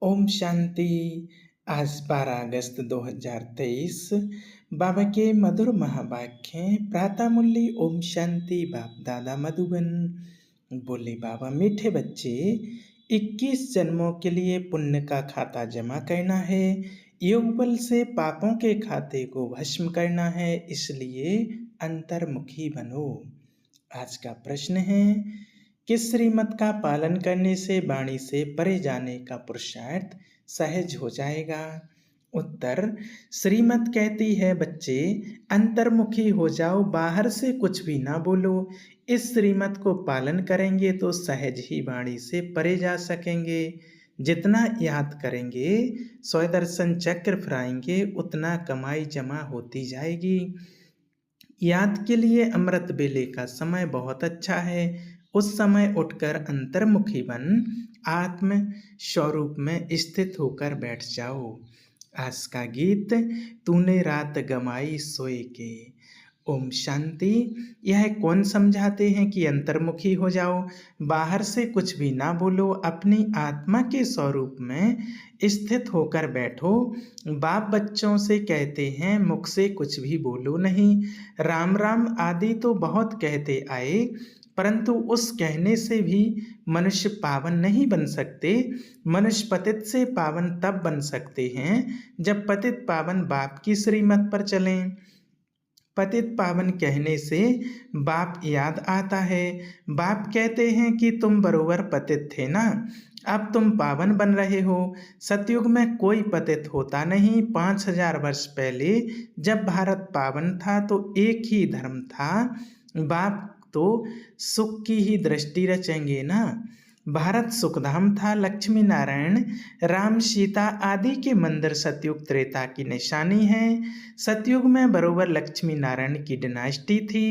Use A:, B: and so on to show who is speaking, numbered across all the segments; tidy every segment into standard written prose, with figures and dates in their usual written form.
A: ओम शांति। आज 12 अगस्त 2023 बाबा के मधुर महावाक्य प्रातः मुरली। ओम शांति। बाप दादा मधुबन। बोले बाबा, मीठे बच्चे, 21 जन्मों के लिए पुण्य का खाता जमा करना है, योग बल से पापों के खाते को भस्म करना है, इसलिए अंतर्मुखी बनो। आज का प्रश्न है, किस श्रीमत का पालन करने से वाणी से परे जाने का पुरुषार्थ सहज हो जाएगा? उत्तर, श्रीमत कहती है बच्चे, अंतर्मुखी हो जाओ, बाहर से कुछ भी ना बोलो। इस श्रीमत को पालन करेंगे तो सहज ही वाणी से परे जा सकेंगे। जितना याद करेंगे, स्वदर्शन चक्र फहराएंगे, उतना कमाई जमा होती जाएगी। याद के लिए अमृत बेले का समय बहुत अच्छा है। उस समय उठकर अंतर्मुखी बन आत्म स्वरूप में स्थित होकर बैठ जाओ। आज का गीत, तूने रात गमाई सोए के। ओम शांति। यह कौन समझाते हैं कि अंतर्मुखी हो जाओ, बाहर से कुछ भी ना बोलो, अपनी आत्मा के स्वरूप में स्थित होकर बैठो। बाप बच्चों से कहते हैं, मुख से कुछ भी बोलो नहीं। राम राम आदि तो बहुत कहते आए, परंतु उस कहने से भी मनुष्य पावन नहीं बन सकते। मनुष्य पतित से पावन तब बन सकते हैं जब पतित पावन बाप की श्रीमत पर चलें। पतित पावन कहने से बाप याद आता है। बाप कहते हैं कि तुम बरोबर पतित थे ना, अब तुम पावन बन रहे हो। सतयुग में कोई पतित होता नहीं। 5000 वर्ष पहले जब भारत पावन था तो एक ही धर्म था। बाप तो सुख की ही दृष्टि रचेंगे ना। भारत सुखधाम था। लक्ष्मी नारायण, राम सीता आदि के मंदिर सतयुग त्रेता की निशानी है। सतयुग में बरोबर लक्ष्मी नारायण की डिनास्टी थी।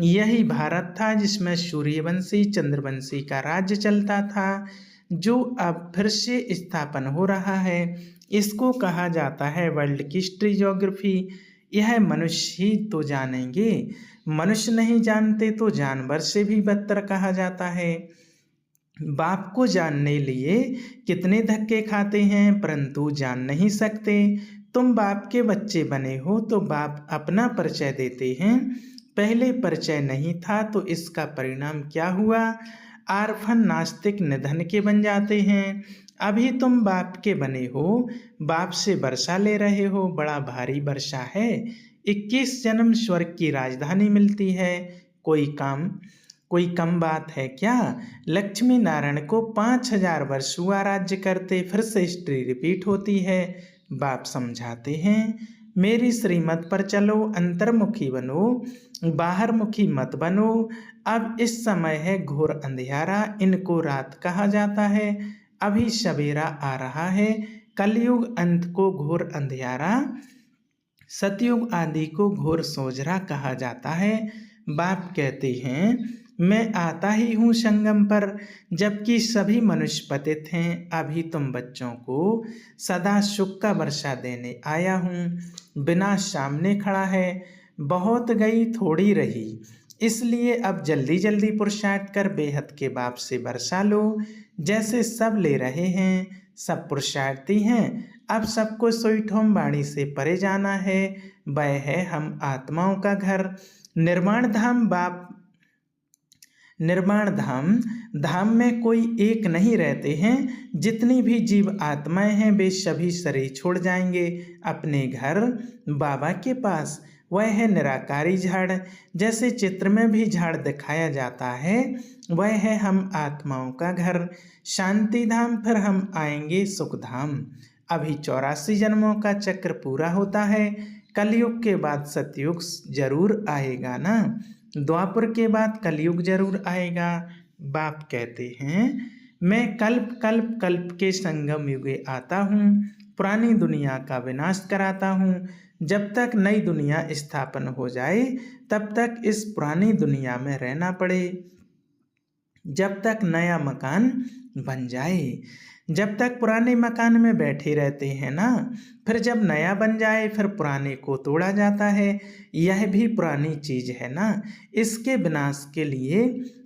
A: यही भारत था जिसमें सूर्यवंशी चंद्रवंशी का राज्य चलता था, जो अब फिर से स्थापन हो रहा है। इसको कहा जाता है वर्ल्ड की हिस्ट्री ज्योग्राफी। यह मनुष्य ही तो जानेंगे। मनुष्य नहीं जानते तो जानवर से भी बदतर कहा जाता है। बाप को जानने लिए कितने धक्के खाते हैं, परंतु जान नहीं सकते। तुम बाप के बच्चे बने हो तो बाप अपना परिचय देते हैं। पहले परिचय नहीं था तो इसका परिणाम क्या हुआ? आर्फन नास्तिक निधन के बन जाते हैं। अभी तुम बाप के बने हो, बाप से वर्षा ले रहे हो, बड़ा भारी वर्षा है। 21 जन्म स्वर्ग की राजधानी मिलती है। कोई कम बात है क्या? लक्ष्मी नारायण को 5000 वर्ष हुआ राज्य करते, फिर से हिस्ट्री रिपीट होती है। बाप समझाते हैं, मेरी श्रीमत पर चलो, अंतर्मुखी बनो, बाहरमुखी मत बनो। अब इस समय है घोर अंधियारा, इनको रात कहा जाता है। अभी सवेरा आ रहा है। कलयुग अंत को घोर अंधियारा, सतयुग आदि को घोर सोजरा कहा जाता है। बाप कहते हैं, मैं आता ही हूँ संगम पर, जबकि सभी मनुष्य पतित हैं। अभी तुम बच्चों को सदा सुख का वर्षा देने आया हूँ। विनाश सामने खड़ा है, बहुत गई थोड़ी रही, इसलिए अब जल्दी जल्दी पुरुषार्थ कर बेहद के बाप से वर्षा लो। जैसे सब ले रहे हैं, सब पुरुषार्थी हैं, अब सबको स्वीट होम वाणी से परे जाना है। वह है हम आत्माओं का घर, निर्माण धाम। बाप निर्माण धाम में कोई एक नहीं रहते हैं। जितनी भी जीव आत्माएं हैं वे सभी शरीर छोड़ जाएंगे अपने घर बाबा के पास। वह है निराकारी झाड़। जैसे चित्र में भी झाड़ दिखाया जाता है, वह है हम आत्माओं का घर, शांति धाम। फिर हम आएंगे सुख धाम। अभी 84 जन्मों का चक्र पूरा होता है। कलयुग के बाद सतयुग जरूर आएगा ना। द्वापर के बाद कलयुग जरूर आएगा। बाप कहते हैं, मैं कल्प कल्प कल्प के संगम युगे आता हूँ, पुरानी दुनिया का विनाश कराता हूँ। जब तक नई दुनिया स्थापन हो जाए तब तक इस पुरानी दुनिया में रहना पड़े, जब तक नया मकान बन जाए। जब तक पुराने मकान में बैठे रहते हैं ना, फिर जब नया बन जाए फिर पुराने को तोड़ा जाता है। यह भी पुरानी चीज है ना। इसके विनाश के लिए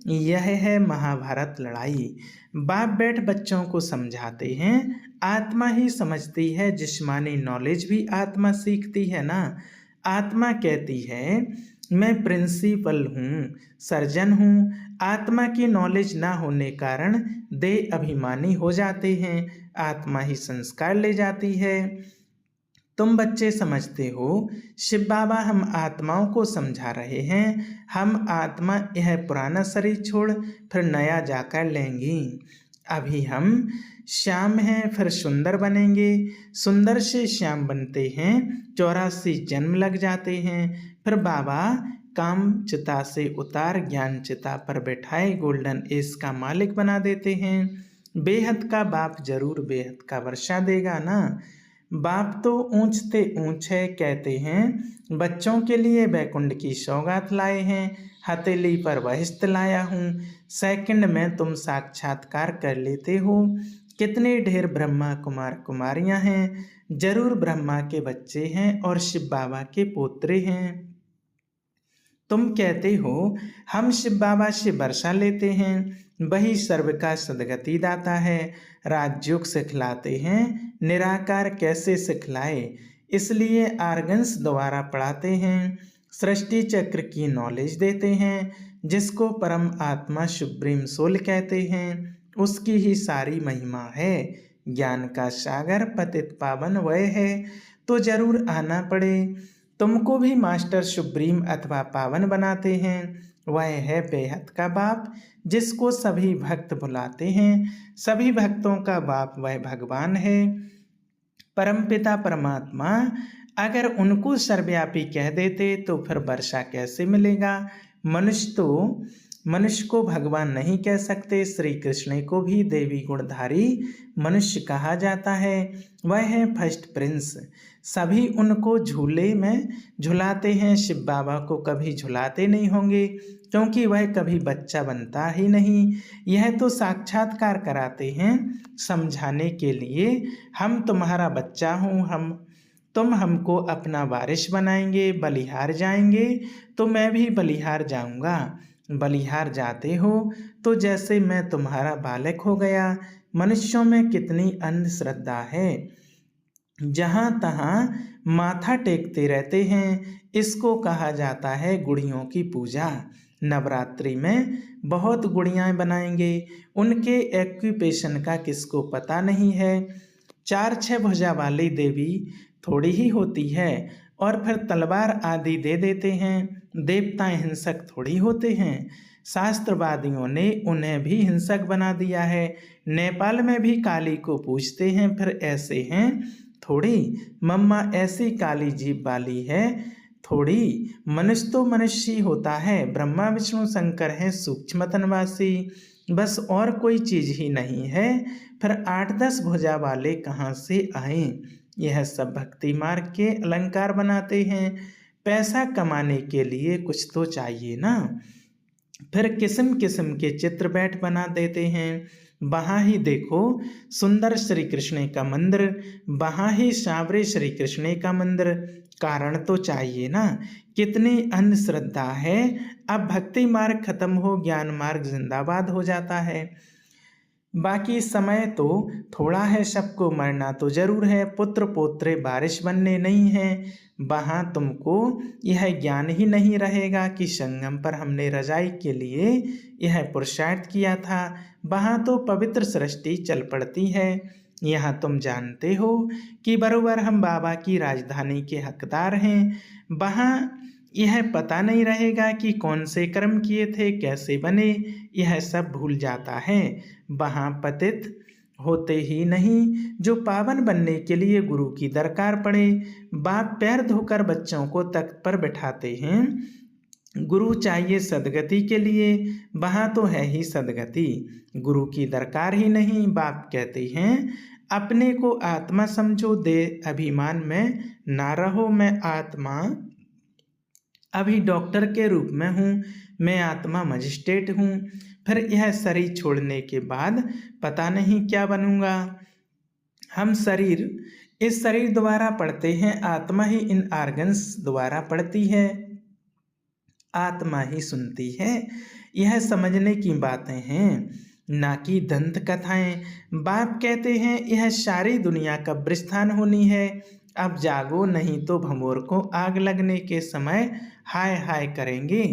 A: यह है महाभारत लड़ाई। बाप बैठ बच्चों को समझाते हैं, आत्मा ही समझती है, जिस्मानी नॉलेज भी आत्मा सीखती है ना। आत्मा कहती है मैं प्रिंसिपल हूँ, सर्जन हूँ। आत्मा की नॉलेज ना होने कारण देह अभिमानी हो जाते हैं, आत्मा ही संस्कार ले जाती है। तुम बच्चे समझते हो, शिव बाबा हम आत्माओं को समझा रहे हैं। हम आत्मा यह पुराना शरीर छोड़ फिर नया जाकर लेंगी। अभी हम श्याम हैं, फिर सुंदर बनेंगे। सुंदर से श्याम बनते हैं, 84 जन्म लग जाते हैं। फिर बाबा काम चिता से उतार ज्ञान चिता पर बैठाए गोल्डन एज का मालिक बना देते हैं। बेहद का बाप जरूर बेहद का वर्षा देगा ना। बाप तो ऊंच ते ऊंच है, कहते हैं बच्चों के लिए बैकुंठ की सौगात लाए हैं। हथेली पर बहिश्त लाया हूँ, सेकंड में तुम साक्षात्कार कर लेते हो। कितने ढेर ब्रह्मा कुमार कुमारियां हैं, जरूर ब्रह्मा के बच्चे हैं और शिव बाबा के पोत्रे हैं। तुम कहते हो हम शिव बाबा से वर्षा लेते हैं, वही सर्व का सदगति दाता है। राजयोग सिखलाते हैं, निराकार कैसे सिखलाए, इसलिए आर्गन्स द्वारा पढ़ाते हैं। सृष्टि चक्र की नॉलेज देते हैं, जिसको परम आत्मा सुप्रीम सोल कहते हैं, उसकी ही सारी महिमा है। ज्ञान का सागर पतित पावन वह है, तो जरूर आना पड़े। तुमको भी मास्टर सुप्रीम अथवा पावन बनाते हैं। वह है बेहद का बाप, जिसको सभी भक्त बुलाते हैं। सभी भक्तों का बाप वह भगवान है, परमपिता परमात्मा। अगर उनको सर्वव्यापी कह देते तो फिर वर्षा कैसे मिलेगा। मनुष्य को भगवान नहीं कह सकते। श्री कृष्ण को भी देवी गुणधारी मनुष्य कहा जाता है। वह है फर्स्ट प्रिंस। सभी उनको झूले में झुलाते हैं, शिव बाबा को कभी झुलाते नहीं होंगे, क्योंकि वह कभी बच्चा बनता ही नहीं। यह तो साक्षात्कार कराते हैं समझाने के लिए, हम तुम्हारा बच्चा हूँ, तुम हमको अपना वारिस बनाएंगे। बलिहार जाएंगे तो मैं भी बलिहार जाऊंगा। बलिहार जाते हो तो जैसे मैं तुम्हारा बालक हो गया। मनुष्यों में कितनी अंधश्रद्धा है, जहाँ तहाँ माथा टेकते रहते हैं। इसको कहा जाता है गुड़ियों की पूजा। नवरात्रि में बहुत गुड़ियाँ बनाएंगे, उनके एक्यूपेशन का किसको पता नहीं है। 4-6 भुजा वाली देवी थोड़ी ही होती है, और फिर तलवार आदि दे देते हैं। देवता हिंसक थोड़ी होते हैं, शास्त्रवादियों ने उन्हें भी हिंसक बना दिया है। नेपाल में भी काली को पूजते हैं, फिर ऐसे हैं थोड़ी। मम्मा ऐसी काली जीभ वाली है थोड़ी। मनुष्य तो मनुष्य ही होता है। ब्रह्मा विष्णु शंकर हैं सूक्ष्मतनवासी, बस और कोई चीज ही नहीं है। फिर 8-10 भुजा वाले कहाँ से आए। यह सब भक्ति मार्ग के अलंकार बनाते हैं। पैसा कमाने के लिए कुछ तो चाहिए ना। फिर किस्म किस्म के चित्र बैठ बना देते हैं। वहाँ ही देखो सुंदर श्री कृष्ण का मंदिर, वहाँ ही सांवरे श्री कृष्ण का मंदिर। कारण तो चाहिए ना। कितनी अंधश्रद्धा है। अब भक्ति मार्ग खत्म हो, ज्ञान मार्ग जिंदाबाद हो जाता है। बाकी समय तो थोड़ा है, सबको मरना तो जरूर है। पुत्र पोत्रे बारिश बनने नहीं हैं। वहाँ तुमको यह ज्ञान ही नहीं रहेगा कि संगम पर हमने रजाई के लिए यह पुरुषार्थ किया था। वहाँ तो पवित्र सृष्टि चल पड़ती है। यहाँ तुम जानते हो कि बरोबर हम बाबा की राजधानी के हकदार हैं। वहाँ यह पता नहीं रहेगा कि कौन से कर्म किए थे, कैसे बने, यह सब भूल जाता है। वहाँ पतित होते ही नहीं, जो पावन बनने के लिए गुरु की दरकार पड़े। बाप पैर धोकर बच्चों को तख्त पर बैठाते हैं। गुरु चाहिए सदगति के लिए, वहाँ तो है ही सदगति, गुरु की दरकार ही नहीं। बाप कहते हैं अपने को आत्मा समझो, दे अभिमान में ना रहो। मैं आत्मा अभी डॉक्टर के रूप में हूँ, मैं आत्मा मजिस्ट्रेट हूँ। फिर यह शरीर छोड़ने के बाद पता नहीं क्या बनूंगा। हम शरीर इस शरीर द्वारा पढ़ते हैं, आत्मा ही इन ऑर्गन्स द्वारा पढ़ती है, आत्मा ही सुनती है। यह समझने की बातें हैं, ना कि दंत कथाएं। बाप कहते हैं यह सारी दुनिया कब्रिस्तान होनी है, अब जागो नहीं तो भमोर को आग लगने के समय हाय हाय करेंगे,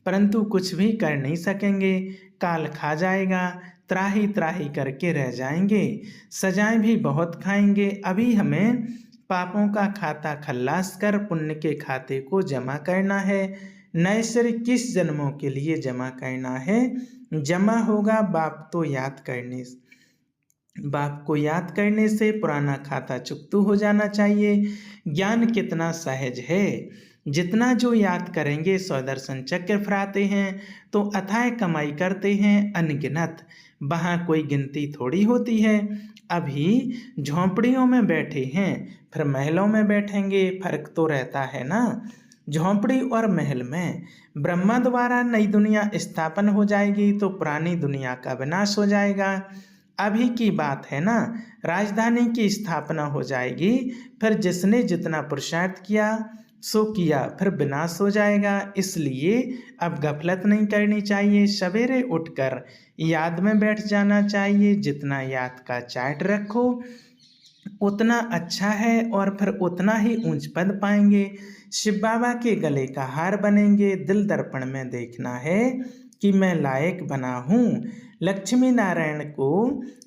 A: परंतु कुछ भी कर नहीं सकेंगे। काल खा जाएगा, त्राही त्राही करके रह जाएंगे, सजाएं भी बहुत खाएंगे। अभी हमें पापों का खाता खल्लास कर पुण्य के खाते को जमा करना है। नए सिर किस जन्मों के लिए जमा करना है? जमा होगा बाप को याद करने से पुराना खाता चुकतू हो जाना चाहिए। ज्ञान कितना सहज है, जितना जो याद करेंगे। स्वदर्शन चक्र फहराते हैं तो अथाह कमाई करते हैं अनगिनत, वहाँ कोई गिनती थोड़ी होती है। अभी झोंपड़ियों में बैठे हैं, फिर महलों में बैठेंगे, फर्क तो रहता है ना। झोंपड़ी और महल में ब्रह्मा द्वारा नई दुनिया स्थापन हो जाएगी तो पुरानी दुनिया का विनाश हो जाएगा। अभी की बात है ना, राजधानी की स्थापना हो जाएगी, फिर जिसने जितना पुरुषार्थ किया सो किया, फिर विनाश हो जाएगा। इसलिए अब गफलत नहीं करनी चाहिए, सवेरे उठकर याद में बैठ जाना चाहिए। जितना याद का चार्ट रखो उतना अच्छा है, और फिर उतना ही ऊंच पद पाएंगे, शिव बाबा के गले का हार बनेंगे। दिल दर्पण में देखना है कि मैं लायक बना हूँ। लक्ष्मी नारायण को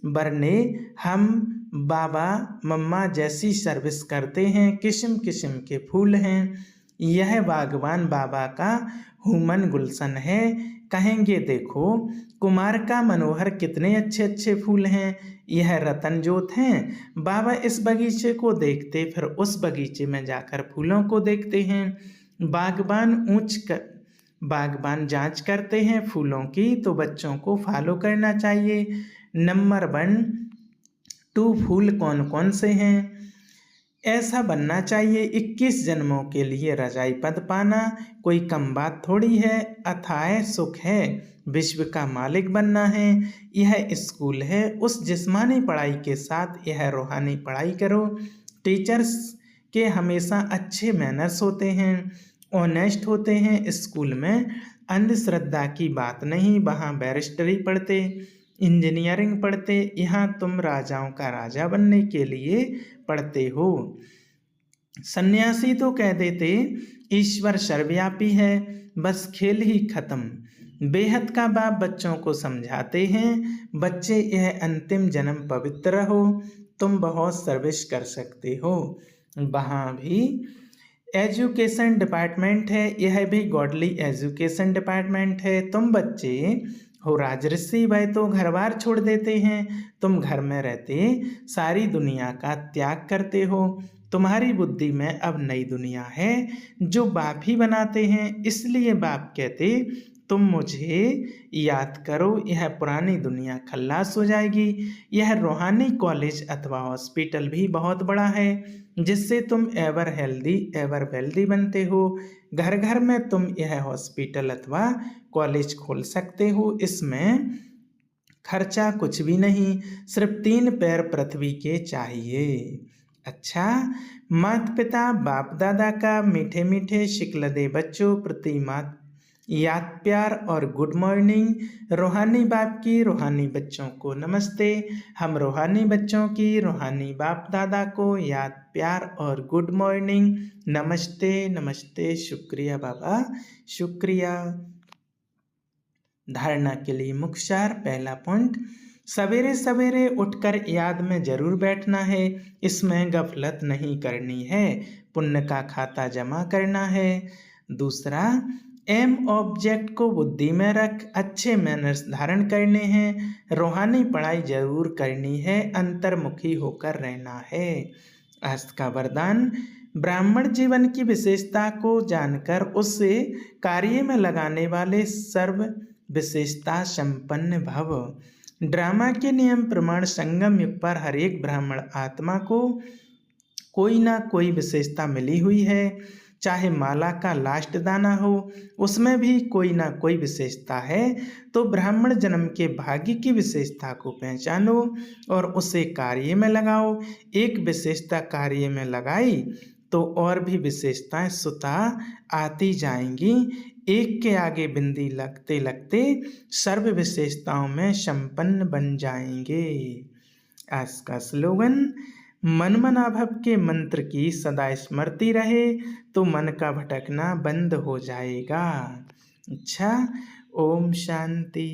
A: बरने हम बाबा मम्मा जैसी सर्विस करते हैं, किस्म किस्म के फूल हैं। यह बागवान बाबा का हुमन गुलशन है, कहेंगे देखो कुमार का मनोहर कितने अच्छे अच्छे फूल हैं। यह रतन जोत हैं। बाबा इस बगीचे को देखते, फिर उस बगीचे में जाकर फूलों को देखते हैं। बागबान जांच करते हैं फूलों की, तो बच्चों को फॉलो करना चाहिए। नंबर 1, 2 फूल कौन कौन से हैं, ऐसा बनना चाहिए। 21 जन्मों के लिए रजाई पद पाना कोई कम बात थोड़ी है, अथाह सुख है। विश्व का मालिक बनना है। यह स्कूल है, उस जिस्मानी पढ़ाई के साथ यह रूहानी पढ़ाई करो। टीचर्स के हमेशा अच्छे मैनर्स होते हैं, ऑनेस्ट होते हैं। स्कूल में अंधश्रद्धा की बात नहीं, वहाँ बैरिस्टरी पढ़ते, इंजीनियरिंग पढ़ते, यहाँ तुम राजाओं का राजा बनने के लिए पढ़ते हो। सन्यासी तो कह देते ईश्वर सर्वव्यापी है, बस खेल ही खत्म। बेहद का बाप बच्चों को समझाते हैं, बच्चे यह अंतिम जन्म पवित्र हो, तुम बहुत सर्विस कर सकते हो। वहाँ भी एजुकेशन डिपार्टमेंट है, यह भी गॉडली एजुकेशन डिपार्टमेंट है। तुम बच्चे हो राजऋषि, वह तो घर बार छोड़ देते हैं, तुम घर में रहते सारी दुनिया का त्याग करते हो। तुम्हारी बुद्धि में अब नई दुनिया है जो बाप ही बनाते हैं, इसलिए बाप कहते तुम मुझे याद करो, यह पुरानी दुनिया खल्लास हो जाएगी। यह रूहानी कॉलेज अथवा हॉस्पिटल भी बहुत बड़ा है, जिससे तुम एवर हेल्दी एवर वेल्दी बनते हो। घर घर में तुम यह हॉस्पिटल अथवा कॉलेज खोल सकते हो, इसमें खर्चा कुछ भी नहीं, सिर्फ 3 पैर पृथ्वी के चाहिए। अच्छा, माता पिता बाप दादा का मीठे मीठे शिकल दे बच्चों प्रति मात याद प्यार और गुड मॉर्निंग। रूहानी बाप की रूहानी बच्चों को नमस्ते। हम रूहानी बच्चों की रूहानी बाप दादा को याद प्यार और गुड मॉर्निंग। नमस्ते नमस्ते, शुक्रिया बाबा शुक्रिया। धारणा के लिए मुख्य सार, पहला पॉइंट, सवेरे सवेरे उठकर याद में जरूर बैठना है, इसमें गफलत नहीं करनी है, पुण्य का खाता जमा करना है। दूसरा, एम ऑब्जेक्ट को बुद्धि में रख, अच्छे मैनर्स धारण करने हैं, रूहानी पढ़ाई जरूर करनी है, अंतर्मुखी होकर रहना है। आज का वरदान, ब्राह्मण जीवन की विशेषता को जानकर उसे कार्य में लगाने वाले सर्व विशेषता संपन्न भव। ड्रामा के नियम प्रमाण संगम युग पर हर एक ब्राह्मण आत्मा को कोई ना कोई विशेषता मिली हुई है, चाहे माला का लास्ट दाना हो, उसमें भी कोई ना कोई विशेषता है। तो ब्राह्मण जन्म के भाग्य की विशेषता को पहचानो और उसे कार्य में लगाओ। एक विशेषता कार्य में लगाई तो और भी विशेषताएं स्वतः आती जाएंगी। एक के आगे बिंदी लगते लगते सर्व विशेषताओं में संपन्न बन जाएंगे। आज का स्लोगन, मनमनाभव के मंत्र की सदा स्मृति रहे तो मन का भटकना बंद हो जाएगा। अच्छा, ओम शांति।